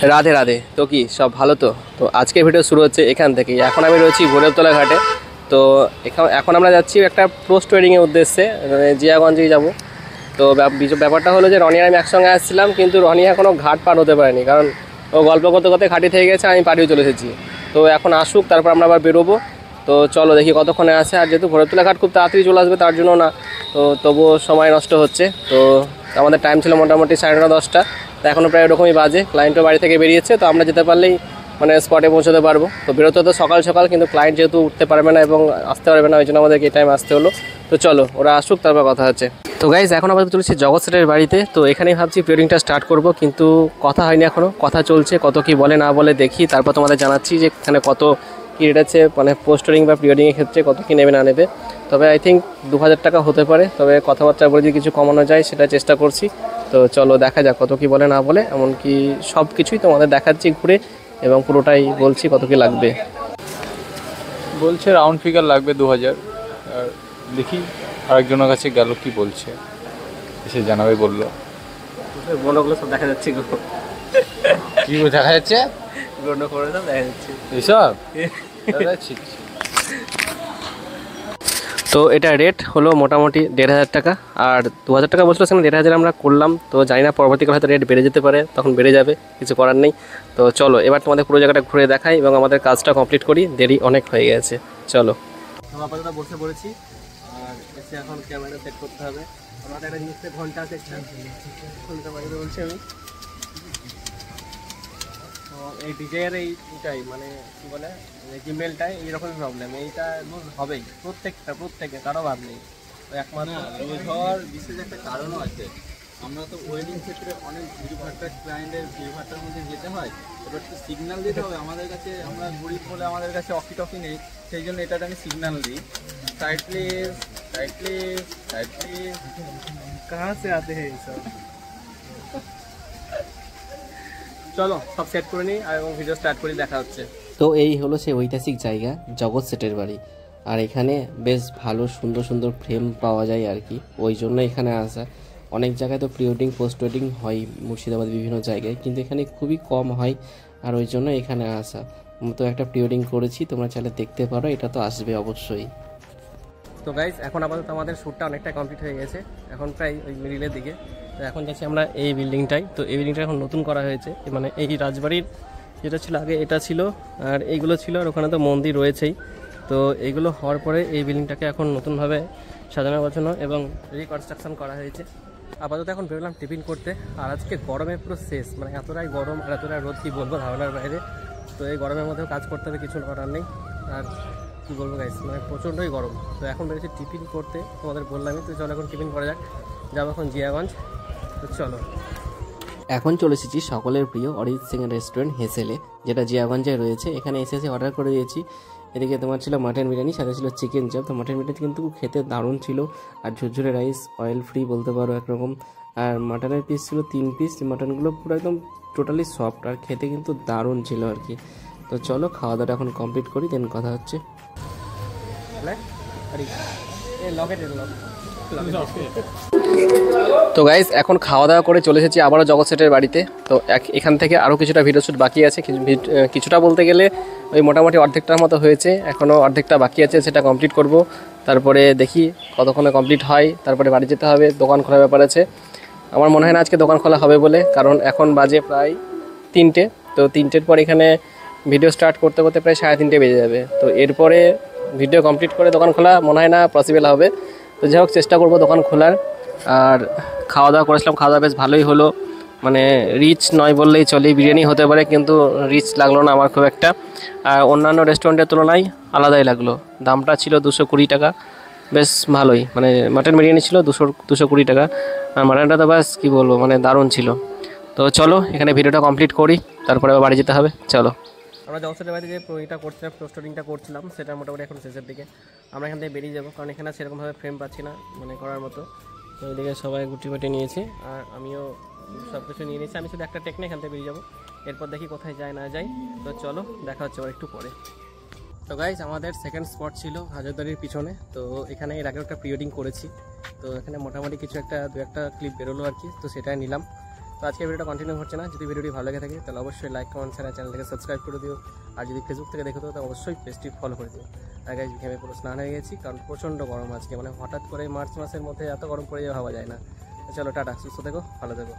রাধে রাধে। তো কি সব ভালো? তো তো আজকের ভিডিও শুরু হচ্ছে এখান থেকে। এখন আমি রয়েছি ভৈরবতলা ঘাটে। তো এখন আমরা যাচ্ছি একটা পোস্ট ওয়েডিংয়ের উদ্দেশ্যে, জিয়াগঞ্জেই যাব। তো ব্যাপারটা হলো যে রনি আর আমি একসঙ্গে আসছিলাম, কিন্তু রনি এখনও ঘাট পার হতে পারেনি, কারণ ও গল্প করতে করতে ঘাটি থেকে গেছে, আমি পাড়িও চলে এসেছি। তো এখন আসুক, তারপর আমরা আবার বেরোবো। তো চলো দেখি কতক্ষণে আসে। আর যেহেতু ভৈরবতলা ঘাট খুব তাড়াতাড়ি চলে আসবে, তার জন্য না, তো তবুও সময় নষ্ট হচ্ছে। তো আমাদের টাইম ছিল মোটামুটি 9:30-10টা। তো এখনও প্রায় এরকমই বাজে। ক্লায়েন্টও বাড়ি থেকে বেরিয়েছে, তো আমরা যেতে পারলেই মানে স্পটে পৌঁছতে পারবো। তো বেরোতে তো সকাল সকাল, কিন্তু ক্লায়েন্ট যেহেতু উঠতে পারবে না এবং আসতে পারবে না, ওই জন্য আমাদেরকে এই টাইম আসতে হলো। তো চলো ওরা আসুক, তারপর কথা হচ্ছে। তো গাইজ এখন আপাতত চলেছি জগৎ সেটের বাড়িতে। তো এখানেই ভাবছি প্রিওডিংটা স্টার্ট করব, কিন্তু কথা হয়নি এখনও। কথা চলছে, কত কি বলে না বলে দেখি, তারপর তোমাদের জানাচ্ছি যে এখানে কত কী রেট আছে, মানে পোস্টারিং বা প্রিওডিংয়ের ক্ষেত্রে কত কী নেবে না নেবে। তবে আই থিঙ্ক 2000 টাকা হতে পারে, তবে কথাবার্তা বলে যদি কিছু কমানো যায় সেটা চেষ্টা করছি। তো চলো দেখা যাক কত কী বলে না বলে, এমনকি সব কিছুই তোমাদের দেখাচ্ছি ঘুরে, এবং পুরোটাই বলছি কত কী লাগবে। বলছে রাউন্ড ফিগার লাগবে 2000। আর দেখি আরেকজনের কাছে গেল, কি বলছে এসে জানাবে বললো। বড়গুলো সব দেখা যাচ্ছে, কি দেখা যাচ্ছে, গণ্য করে সব দেখা যাচ্ছে এইসব। তো এটা রেট হলো মোটামুটি 1500 টাকা, আর 2000 টাকা বলছিল, সেখানে 1500 আমরা করলাম। তো জানি না পরবর্তীকালে হয়তো রেট বেড়ে যেতে পারে, তখন বেড়ে যাবে, কিছু করার নেই। তো চলো এবার তোমাদের পুরো জায়গাটা ঘুরে দেখাই এবং আমাদের কাজটা কমপ্লিট করি, দেরি অনেক হয়ে গেছে। চলো আপাতত বসে পড়েছি, আর এসে এখন ক্যামেরা সেট করতে হবে। আমাদের একটা জিনিসটা ঘন্টা আছে, ঘন্টা বাজাতে বলছি আমি। তো এই ডিজাইনের এইটাই মানে কী বলে, জিমেলটাই এইরকমই প্রবলেম। এইটা লুজ হবেই প্রত্যেকে, কারো ভাব নেই। একমাত্র লুজ হওয়ার বিশেষ একটা কারণও আছে। আমরা তো ওয়েডিং ক্ষেত্রে অনেক ভিড়ভাট্টা ক্লায়েন্টের ভিড়ভাট্টার মধ্যে যেতে হয়, এবার তো সিগন্যাল দিতে হবে আমাদের কাছে। আমরা গরিব বলে আমাদের কাছে অকি টকি নেই, সেই জন্য এটাতে আমি সিগন্যাল দিই, side please, side please, side please. কাহা সে আতে হ্যাঁ সব। চলো সব সেট করে নিই আর এবং ভিডিও স্টার্ট করি, দেখা হচ্ছে। তো এই হলো সেই ঐতিহাসিক জায়গা জগৎ সেটের বাড়ি। আর এখানে বেশ ভালো সুন্দর সুন্দর ফ্রেম পাওয়া যায় আর কি, ওই জন্য এখানে আসা। অনেক জায়গায় তো প্রি ওয়েডিং পোস্ট ওয়েডিং হয় মুর্শিদাবাদ বিভিন্ন জায়গায়, কিন্তু এখানে খুবই কম হয়, আর ওই জন্য এখানে আসা। তো একটা প্রি ওয়েডিং করেছি, তোমরা চাইলে দেখতে পারো, এটা তো আসবে অবশ্যই। তো গাইজ এখন আপাতত আমাদের শ্যুটটা অনেকটা কমপ্লিট হয়ে গেছে, এখন প্রায় ওই মিডিলের দিকে। তো এখন যাচ্ছি আমরা এই বিল্ডিংটাই। তো এই বিল্ডিংটা এখন নতুন করা হয়েছে, মানে এই রাজবাড়ির যেটা ছিল আগে এটা ছিল, আর এইগুলো ছিল, আর ওখানে তো মন্দির রয়েছেই। তো এইগুলো হওয়ার পরে এই বিল্ডিংটাকে এখন নতুনভাবে সাজানো গোছানো এবং রিকনস্ট্রাকশন করা হয়েছে। আপাতত এখন বেরোলাম টিফিন করতে। আর আজকে গরমে পুরো শেষ, মানে এতটাই গরম আর এতটাই রোদ, কী বলবো, ধারণার বাইরে। তো এই গরমের মধ্যেও কাজ করতে হবে, কিছু করার নেই। আর কী বলবো গাইস, মানে প্রচণ্ডই গরম। তো এখন বেরিয়েছি টিফিন করতে, তোমাদের বললামই। তো চলো এখন টিফিন করা যাক, যাবো এখন জিয়াগঞ্জ। তো চলো এখন চলে এসেছি সকলের প্রিয় অরিজিৎ সিং এর রেস্টুরেন্ট হেসেলে, যেটা জিয়াগঞ্জে রয়েছে। এখানে এসে অর্ডার করে দিয়েছি। এদিকে তোমার ছিল মাটন বিরিয়ানি, সাথে ছিল চিকেন চাপ। তো মাটন বিরিয়ানি কিন্তু খেতে দারুণ ছিল, আর ঝুরঝুরে রাইস, অয়েল ফ্রি বলতে পারো একরকম। আর মাটনের পিস ছিল 3 পিস। মাটনগুলো পুরো একদম টোটালি সফট, আর খেতে কিন্তু দারুণ ছিল আর কি। তো চলো খাওয়া দাওয়াটা এখন কমপ্লিট করি, দেন কথা হচ্ছে। তো গাইজ এখন খাওয়া দাওয়া করে চলে এসেছি আবারও জগৎ সেটের বাড়িতে। তো এখান থেকে আরও কিছুটা ভিডিও শ্যুট বাকি আছে, কিছুটা বলতে গেলে ওই মোটামুটি অর্ধেকটার মতো হয়েছে, এখনও অর্ধেকটা বাকি আছে, সেটা কমপ্লিট করব। তারপরে দেখি কতক্ষণে কমপ্লিট হয়, তারপরে বাড়ি যেতে হবে, দোকান খোলার ব্যাপার আছে। আমার মনে হয় না আজকে দোকান খোলা হবে বলে, কারণ এখন বাজে প্রায় 3টে। তো 3টের পর এখানে ভিডিও স্টার্ট করতে করতে প্রায় 3:30 বেজে যাবে। তো এরপরে ভিডিও কমপ্লিট করে দোকান খোলা মনে হয় না পসিবল হবে। তো যাই হোক চেষ্টা করব দোকান খোলার। আর খাওয়া দাওয়া করেছিলাম, খাওয়া দাওয়া বেশ ভালোই হলো, মানে রিচ নয় বললেই চলে। বিরিয়ানি হতে পারে, কিন্তু রিচ লাগলো না আমার খুব একটা। আর অন্যান্য রেস্টুরেন্টের তুলনায় আলাদাই লাগলো। দামটা ছিল 220 টাকা, বেশ ভালোই। মানে মাটন বিরিয়ানি ছিল 220 টাকা, আর মাটনটা তো ব্যাস কী বলবো, মানে দারুণ ছিল। তো চলো এখানে ভিডিওটা কমপ্লিট করি, তারপরে আবার বাড়ি যেতে হবে। চলো আমরা জগৎসেটের বাড়িতে যে এটা করছিলাম, পোস্টারিংটা করছিলাম, সেটা মোটামুটি এখন শেষের দিকে। আমরা এখান থেকে বেরিয়ে যাবো, কারণ এখানে সেরকমভাবে ফ্রেম পাচ্ছি না মানে করার মতো। তো ওইদিকে সবাই গুটি গুটি নিয়েছে, আর আমিও সব কিছু নিয়ে নিয়েছি। আমি শুধু একটা টেকনিক এখান থেকে বেরিয়ে যাবো, এরপর দেখি কোথায় যায় না যায়। তো চলো দেখা হচ্ছে আবার একটু পরে। তো গাইজ আমাদের সেকেন্ড স্পট ছিল হাজারদুয়ারির পিছনে। তো এখানে এর আগে একটা প্রি ওয়েডিং করেছি, তো এখানে মোটামুটি কিছু দু একটা ক্লিপ বেরোলো আর কি, তো সেটাই নিলাম। তো আজকে ভিডিওটা কন্টিনিউ হচ্ছে না। যদি ভিডিওটি ভালো লেগে থাকে তাহলে অবশ্যই লাইক কমেন্ট শেয়ার, চ্যানেলটাকে সাবস্ক্রাইব করে দিও। আর যদি ফেসবুক থেকে দেখো তো অবশ্যই পেজটি ফলো করে দিও। আর গাইজ ঘেমে পুরো স্নান হয়ে গেছি, কারণ প্রচণ্ড গরম আজকে, মানে হঠাৎ করে মার্চ মাসের মধ্যে এত গরম পড়ে যাওয়া ভাবা যায় না। চলো টাটা, সুস্থ থেকো, ভালো থেকো।